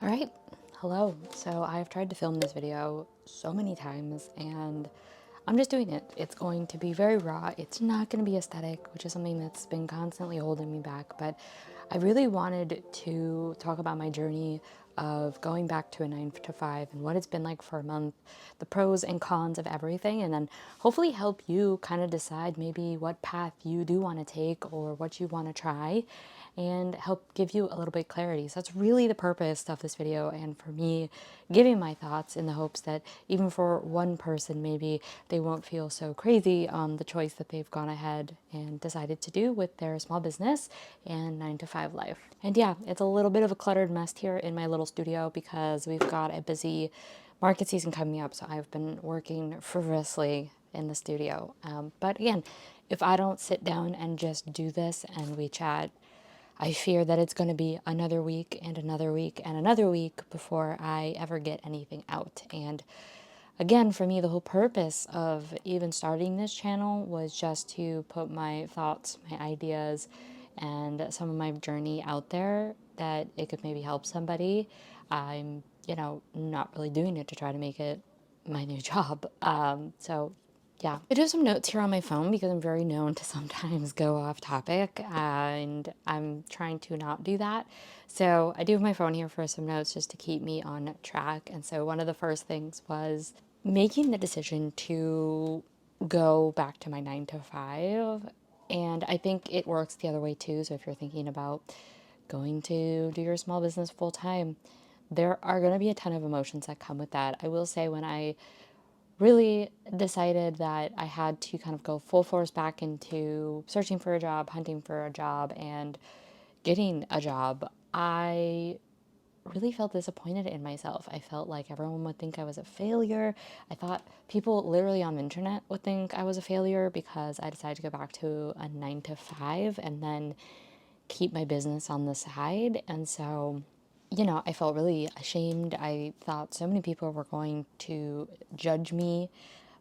All right, hello. So I've tried to film this video so many times and I'm just doing it. It's going to be very raw. It's not going to be aesthetic, which is something that's been constantly holding me back. But I really wanted to talk about my journey of going back to a 9 to 5 and what it's been like for a month, the pros and cons of everything, and then hopefully help you kind of decide maybe what path you do want to take or what you want to try and help give you a little bit of clarity. So that's really the purpose of this video, and for me giving my thoughts in the hopes that even for one person maybe they won't feel so crazy on the choice that they've gone ahead and decided to do with their small business and 9 to 5 life. And yeah, it's a little bit of a cluttered mess here in my little studio because we've got a busy market season coming up, so I've been working ferociously in the studio. But again, if I don't sit down and just do this and we chat, I fear that it's going to be another week and another week and another week before I ever get anything out. And again, for me, the whole purpose of even starting this channel was just to put my thoughts, my ideas, and some of my journey out there that it could maybe help somebody. I'm, not really doing it to try to make it my new job. So yeah, I do have some notes here on my phone because I'm very known to sometimes go off topic, and I'm trying to not do that. So I do have my phone here for some notes just to keep me on track. And so one of the first things was making the decision to go back to my 9 to 5. And I think it works the other way too. So if you're thinking about going to do your small business full time, there are going to be a ton of emotions that come with that. I will say, when I really decided that I had to kind of go full force back into searching for a job, hunting for a job, and getting a job, I really felt disappointed in myself. I felt like everyone would think I was a failure. I thought people literally on the internet would think I was a failure because I decided to go back to a 9 to 5 and then keep my business on the side. And so, I felt really ashamed. I thought so many people were going to judge me.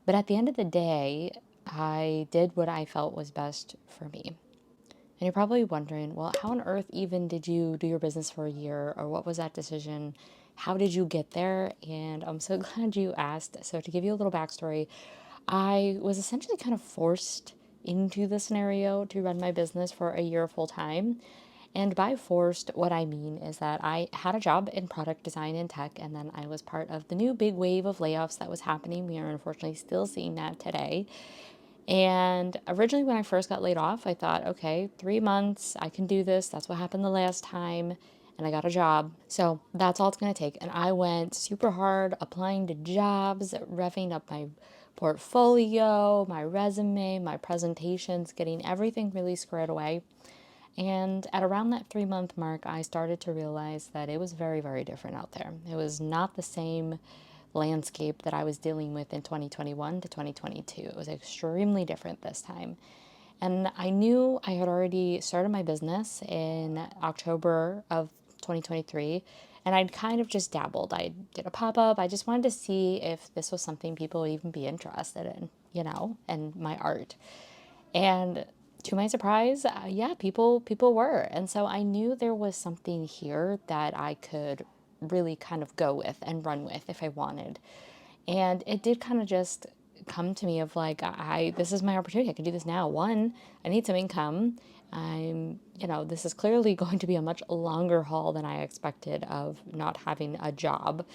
But at the end of the day, I did what I felt was best for me. And you're probably wondering, well, how on earth even did you do your business for a year? Or what was that decision? How did you get there? And I'm so glad you asked. So, to give you a little backstory, I was essentially kind of forced into the scenario to run my business for a year full time. And by forced, what I mean is that I had a job in product design and tech, and then I was part of the new big wave of layoffs that was happening. We are unfortunately still seeing that today. And originally, when I first got laid off, I thought, okay, 3 months, I can do this. That's what happened the last time. And I got a job. So that's all it's going to take. And I went super hard applying to jobs, revving up my portfolio, my resume, my presentations, getting everything really squared away. And at around that 3 month mark, I started to realize that it was very, very different out there. It was not the same landscape that I was dealing with in 2021 to 2022. It was extremely different this time. And I knew I had already started my business in October of 2023, and I'd kind of just dabbled. I did a pop up. I just wanted to see if this was something people would even be interested in, and my art. And to my surprise, yeah, people were. And so I knew there was something here that I could really kind of go with and run with if I wanted. And it did kind of just come to me of like, this is my opportunity. I can do this now. One, I need some income. This is clearly going to be a much longer haul than I expected of not having a job.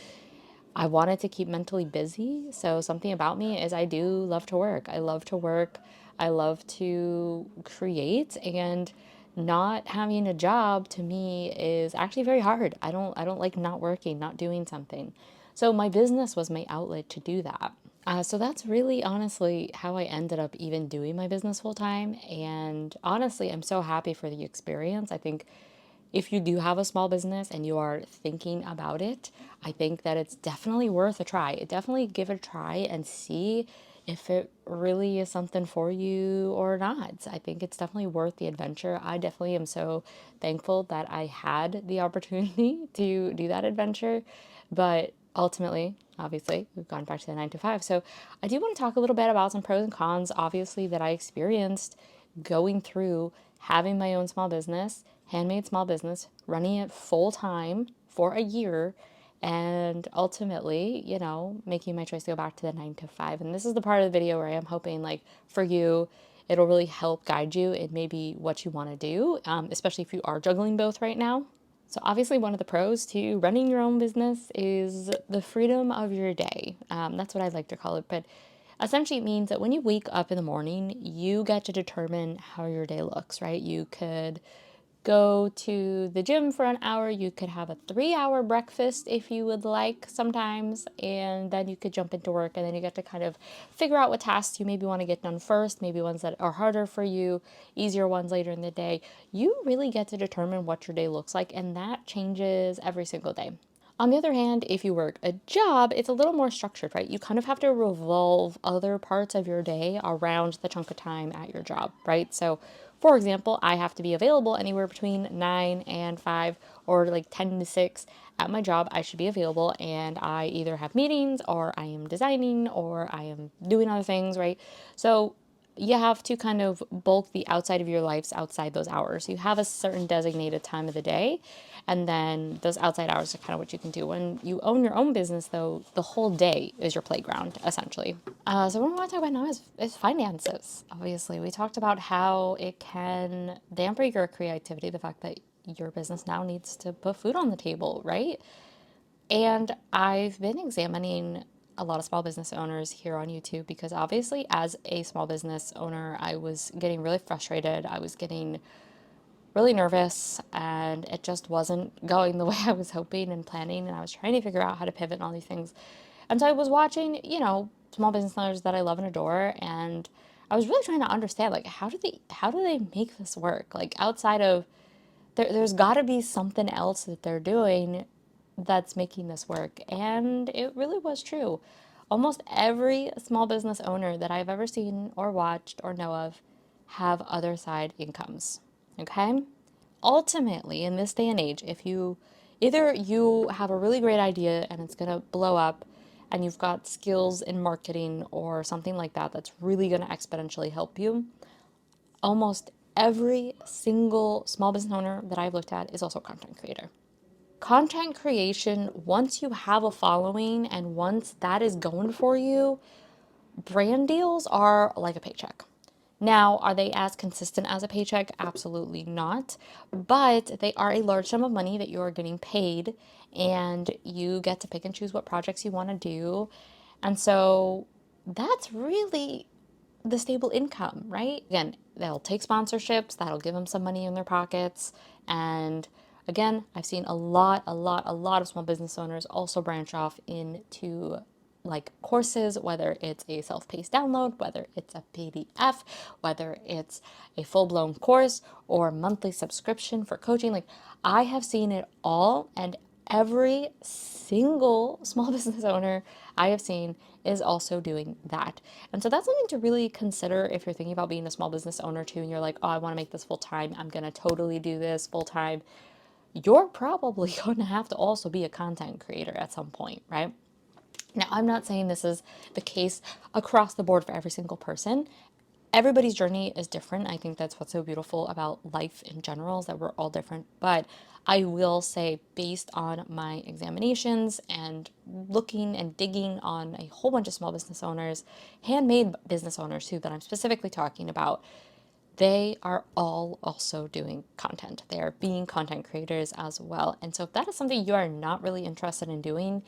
I wanted to keep mentally busy. So something about me is I do love to work. I love to work. I love to create, and not having a job to me is actually very hard. I don't like not working, not doing something. So my business was my outlet to do that. So that's really honestly how I ended up even doing my business full time. And honestly, I'm so happy for the experience. I think if you do have a small business and you are thinking about it, I think that it's definitely worth a try. Definitely give it a try and see if it really is something for you or not. I think it's definitely worth the adventure. I definitely am so thankful that I had the opportunity to do that adventure. But ultimately, obviously, we've gone back to the 9 to 5. So I do want to talk a little bit about some pros and cons, obviously, that I experienced going through having my own small business, handmade small business, running it full time for a year and ultimately, you know, making my choice to go back to the 9 to 5. And this is the part of the video where I am hoping, like, for you, it'll really help guide you in maybe what you want to do, especially if you are juggling both right now. So, obviously, one of the pros to running your own business is the freedom of your day. That's what I like to call it. But essentially, it means that when you wake up in the morning, you get to determine how your day looks, right? You could go to the gym for an hour. You could have a 3 hour breakfast if you would like sometimes, and then you could jump into work, and then you get to kind of figure out what tasks you maybe want to get done first, maybe ones that are harder for you, easier ones later in the day. You really get to determine what your day looks like, and that changes every single day. On the other hand, if you work a job, it's a little more structured, right? You kind of have to revolve other parts of your day around the chunk of time at your job, right? So, for example, I have to be available anywhere between 9 and 5 or like 10 to 6 at my job. I should be available, and I either have meetings or I am designing or I am doing other things, right? So, you have to kind of bulk the outside of your lives outside those hours. You have a certain designated time of the day, and then those outside hours are kind of what you can do. When you own your own business, though, the whole day is your playground, essentially. So what I want to talk about now is finances. Obviously, we talked about how it can dampen your creativity, the fact that your business now needs to put food on the table, right? And I've been examining a lot of small business owners here on YouTube because obviously, as a small business owner, I was getting really frustrated. I was getting really nervous, and it just wasn't going the way I was hoping and planning. And I was trying to figure out how to pivot and all these things. And so I was watching, you know, small business owners that I love and adore, and I was really trying to understand, like, how do they make this work? Like, outside of there's got to be something else that they're doing that's making this work. And it really was true. Almost every small business owner that I've ever seen or watched or know of have other side incomes. Okay? Ultimately, in this day and age, if you either you have a really great idea and it's going to blow up and you've got skills in marketing or something like that that's really going to exponentially help you, almost every single small business owner that I've looked at is also a content creator. Content creation, once you have a following and once that is going for you, brand deals are like a paycheck. Now, are they as consistent as a paycheck? Absolutely not. But they are a large sum of money that you are getting paid, and you get to pick and choose what projects you want to do. And so that's really the stable income, right? Again, they'll take sponsorships, that'll give them some money in their pockets. And again, I've seen a lot of small business owners also branch off into like courses, whether it's a self-paced download, whether it's a PDF, whether it's a full-blown course or monthly subscription for coaching. Like, I have seen it all, and every single small business owner I have seen is also doing that. And so that's something to really consider if you're thinking about being a small business owner too, and you're like, oh, I want to make this full time. I'm going to totally do this full time. You're probably going to have to also be a content creator at some point, right? Now, I'm not saying this is the case across the board for every single person. Everybody's journey is different. I think that's what's so beautiful about life in general, is that we're all different. But I will say, based on my examinations and looking and digging on a whole bunch of small business owners, handmade business owners too, that I'm specifically talking about, they are all also doing content. They are being content creators as well. And so if that is something you are not really interested in doing,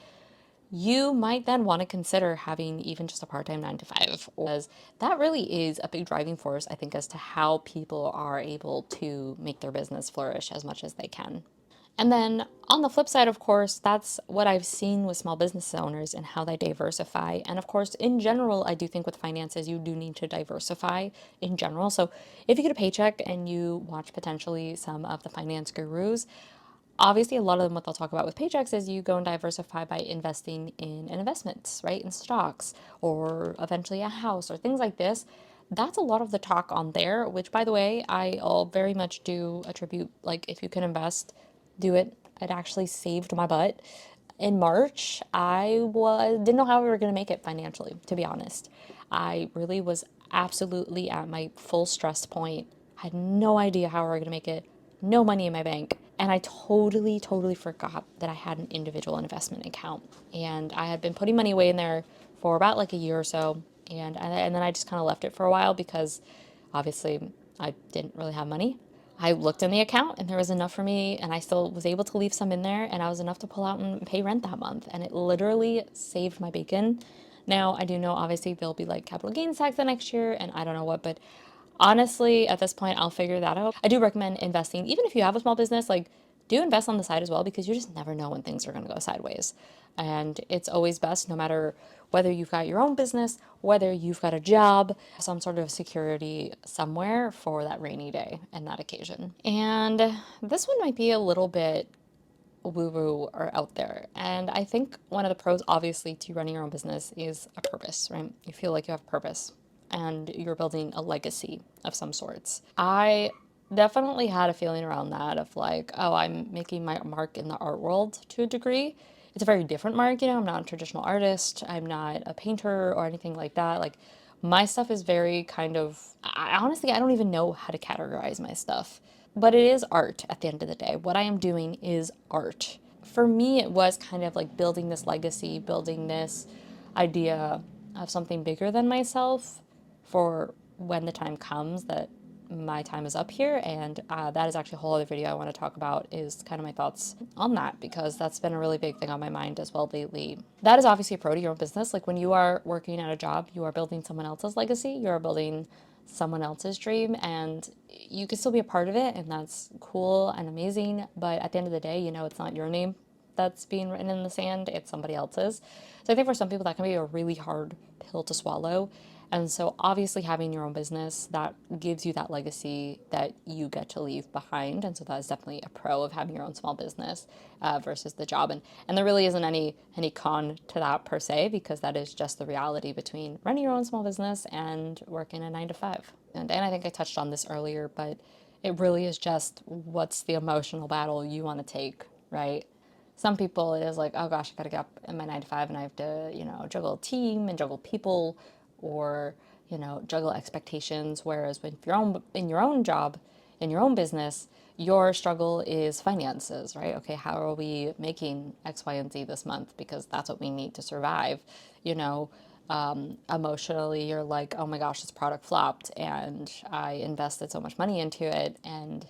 you might then want to consider having even just a part-time 9 to 5, because that really is a big driving force, I think, as to how people are able to make their business flourish as much as they can. And then on the flip side, of course, that's what I've seen with small business owners and how they diversify. And of course, in general, I do think with finances, you do need to diversify in general. So if you get a paycheck and you watch potentially some of the finance gurus, obviously a lot of them, what they'll talk about with paychecks is you go and diversify by investing in investments, right? In stocks or eventually a house or things like this. That's a lot of the talk on there, which, by the way, I all very much do attribute, like, if you can invest, do it. It actually saved my butt. In March, didn't know how we were going to make it financially, to be honest. I really was absolutely at my full stress point. Had no idea how we were going to make it. no money in my bank. And I totally forgot that I had an individual investment account. And I had been putting money away in there for about like a year or so. And then I just kind of left it for a while because obviously I didn't really have money. I looked in the account and there was enough for me, and I still was able to leave some in there, and I was enough to pull out and pay rent that month. And it literally saved my bacon. Now, I do know obviously there'll be like capital gains tax the next year, and I don't know what, but honestly, at this point, I'll figure that out. I do recommend investing, even if you have a small business, like do invest on the side as well, because you just never know when things are going to go sideways. And it's always best, no matter whether you've got your own business, whether you've got a job, some sort of security somewhere for that rainy day and that occasion. And this one might be a little bit woo woo or out there. And I think one of the pros, obviously, to running your own business is a purpose, right? You feel like you have purpose and you're building a legacy of some sorts. I definitely had a feeling around that of like, oh, I'm making my mark in the art world to a degree. It's a very different mark, you know, I'm not a traditional artist, I'm not a painter or anything like that. Like, my stuff is very kind of, honestly, I don't even know how to categorize my stuff. But it is art at the end of the day. What I am doing is art. For me, it was kind of like building this legacy, building this idea of something bigger than myself for when the time comes that my time is up here. And that is actually a whole other video I want to talk about, is kind of my thoughts on that, because that's been a really big thing on my mind as well lately. That is obviously a pro to your own business. Like when you are working at a job, you are building someone else's legacy, you are building someone else's dream, and you can still be a part of it, and that's cool and amazing. But at the end of the day, you know, it's not your name that's being written in the sand, it's somebody else's. So I think for some people that can be a really hard pill to swallow. And so obviously having your own business, that gives you that legacy that you get to leave behind. And so that is definitely a pro of having your own small business versus the job. And there really isn't any con to that per se, because that is just the reality between running your own small business and working a 9 to 5. And I think I touched on this earlier, but it really is just what's the emotional battle you want to take, right? Some people, it is like, oh gosh, I gotta get up in my 9 to 5 and I have to, you know, juggle a team and juggle people, or, you know, juggle expectations. Whereas when you're in your own job, in your own business, your struggle is finances, right? Okay, how are we making X, Y, and Z this month? Because that's what we need to survive. You know, emotionally, you're like, oh my gosh, this product flopped and I invested so much money into it, and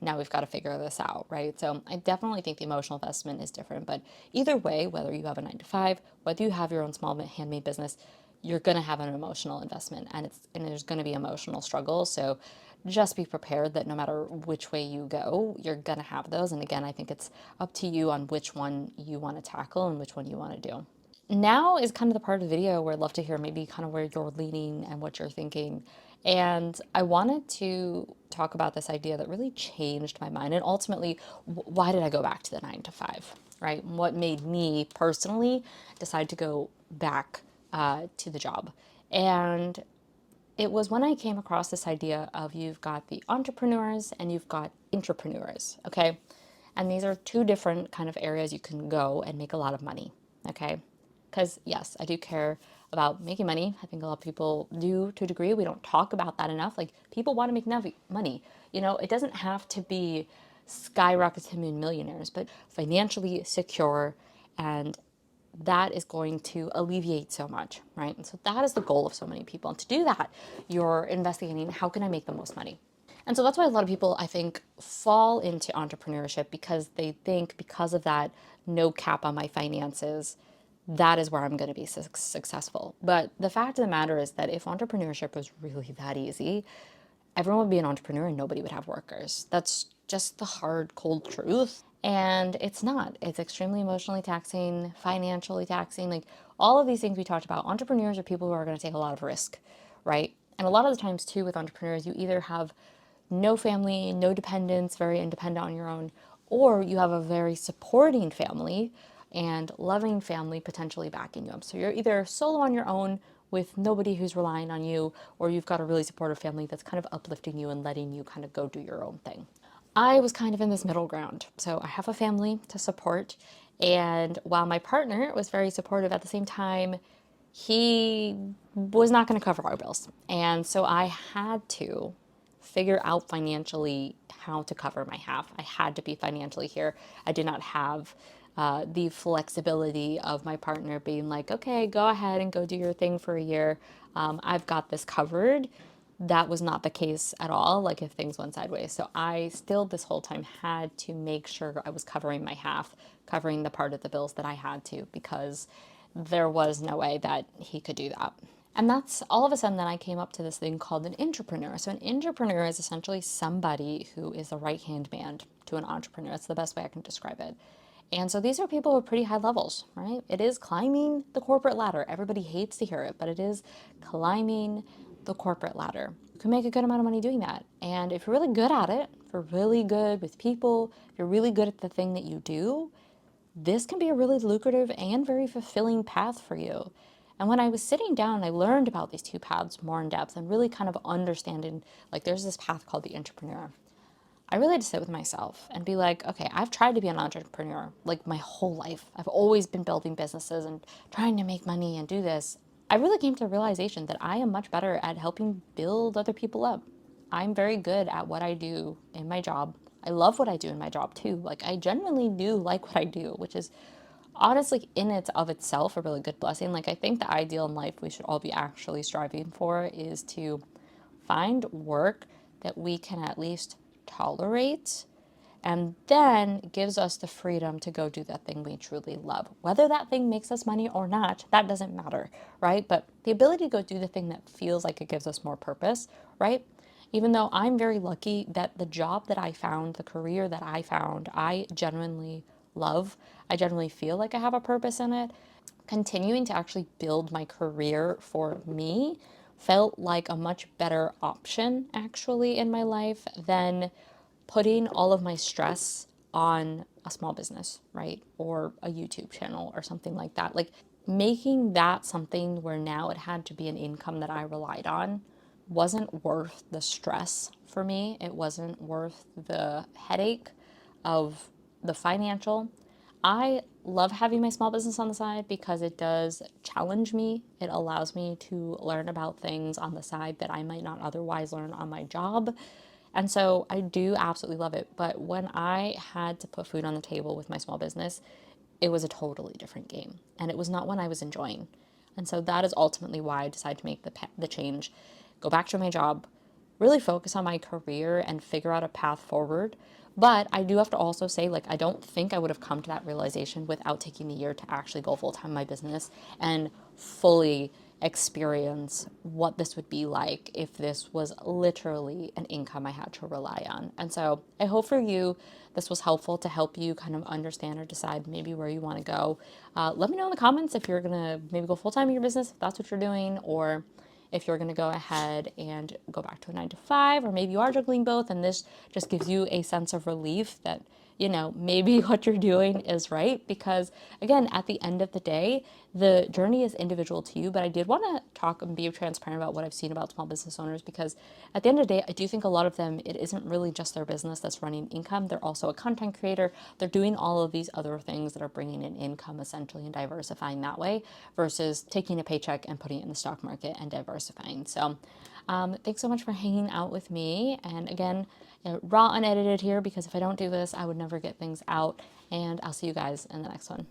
now we've got to figure this out, right? So I definitely think the emotional investment is different. But either way, whether you have a 9 to 5, whether you have your own small handmade business, you're going to have an emotional investment, and there's going to be emotional struggle. So just be prepared that no matter which way you go, you're going to have those. And again, I think it's up to you on which one you want to tackle and which one you want to do. Now is kind of the part of the video where I'd love to hear maybe kind of where you're leaning and what you're thinking. And I wanted to talk about this idea that really changed my mind. And ultimately, why did I go back to the 9 to 5, right? What made me personally decide to go back to the job? And it was when I came across this idea of, you've got the entrepreneurs and you've got intrapreneurs, okay? And these are two different kind of areas you can go and make a lot of money, okay? Because yes, I do care about making money. I think a lot of people do to a degree. We don't talk about that enough. Like, people want to make money. You know, it doesn't have to be skyrocket to millionaires, but financially secure, and that is going to alleviate so much, right? And so that is the goal of so many people. And to do that, you're investigating, how can I make the most money? And so that's why a lot of people, I think, fall into entrepreneurship, because they think, because of that no cap on my finances, that is where I'm going to be successful. But the fact of the matter is that if entrepreneurship was really that easy, everyone would be an entrepreneur and nobody would have workers. That's just the hard, cold truth. And it's not. It's extremely emotionally taxing, financially taxing. Like, all of these things we talked about, entrepreneurs are people who are going to take a lot of risk, right? And a lot of the times, too, with entrepreneurs, you either have no family, no dependents, very independent on your own, or you have a very supporting family and loving family potentially backing you up. So you're either solo on your own with nobody who's relying on you, or you've got a really supportive family that's kind of uplifting you and letting you kind of go do your own thing. I was kind of in this middle ground. So I have a family to support, and while my partner was very supportive, at the same time, he was not going to cover our bills. And so I had to figure out financially how to cover my half. I had to be financially here. I did not have the flexibility of my partner being like, okay, go ahead and go do your thing for a year. I've got this covered. That was not the case at all, like if things went sideways. So I still this whole time had to make sure I was covering my half, covering the part of the bills that I had to, because there was no way that he could do that. And that's all of a sudden then I came up to this thing called an entrepreneur. So an entrepreneur is essentially somebody who is a right hand man to an entrepreneur. That's the best way I can describe it. And so these are people with pretty high levels, right? It is climbing the corporate ladder. Everybody hates to hear it, but it is climbing the corporate ladder. You can make a good amount of money doing that. And if you're really good at it, if you're really good with people, if you're really good at the thing that you do, this can be a really lucrative and very fulfilling path for you. And when I was sitting down, I learned about these two paths more in depth and really kind of understanding, like there's this path called the entrepreneur. I really had to sit with myself and be like, okay, I've tried to be an entrepreneur like my whole life. I've always been building businesses and trying to make money and do this. I really came to the realization that I am much better at helping build other people up. I'm very good at what I do in my job. I love what I do in my job too. Like I genuinely do like what I do, which is honestly in its of itself a really good blessing. Like I think the ideal in life we should all be actually striving for is to find work that we can at least tolerate and then gives us the freedom to go do that thing we truly love. Whether that thing makes us money or not, that doesn't matter, right? But the ability to go do the thing that feels like it gives us more purpose, right? Even though I'm very lucky that the job that I found, the career that I found, I genuinely love. I genuinely feel like I have a purpose in it. Continuing to actually build my career for me felt like a much better option actually in my life than putting all of my stress on a small business, right? Or a YouTube channel or something like that. Like making that something where now it had to be an income that I relied on wasn't worth the stress for me. It wasn't worth the headache of the financial. I love having my small business on the side because it does challenge me. It allows me to learn about things on the side that I might not otherwise learn on my job. And so I do absolutely love it. But when I had to put food on the table with my small business, it was a totally different game. And it was not one I was enjoying. And so that is ultimately why I decided to make the change, go back to my job, really focus on my career and figure out a path forward. But I do have to also say, like, I don't think I would have come to that realization without taking the year to actually go full time in my business and fully experience what this would be like if this was literally an income I had to rely on. And so I hope for you this was helpful to help you kind of understand or decide maybe where you want to go. Let me know in the comments if you're going to maybe go full time in your business, if that's what you're doing, or if you're going to go ahead and go back to a 9 to 5, or maybe you are juggling both and this just gives you a sense of relief that, you know, maybe what you're doing is right. Because again, at the end of the day, the journey is individual to you. But I did want to talk and be transparent about what I've seen about small business owners, because at the end of the day, I do think a lot of them, it isn't really just their business that's running income. They're also a content creator. They're doing all of these other things that are bringing in income essentially and diversifying that way versus taking a paycheck and putting it in the stock market and diversifying. So thanks so much for hanging out with me. And again, raw unedited here, because if I don't do this, I would never get things out. And I'll see you guys in the next one.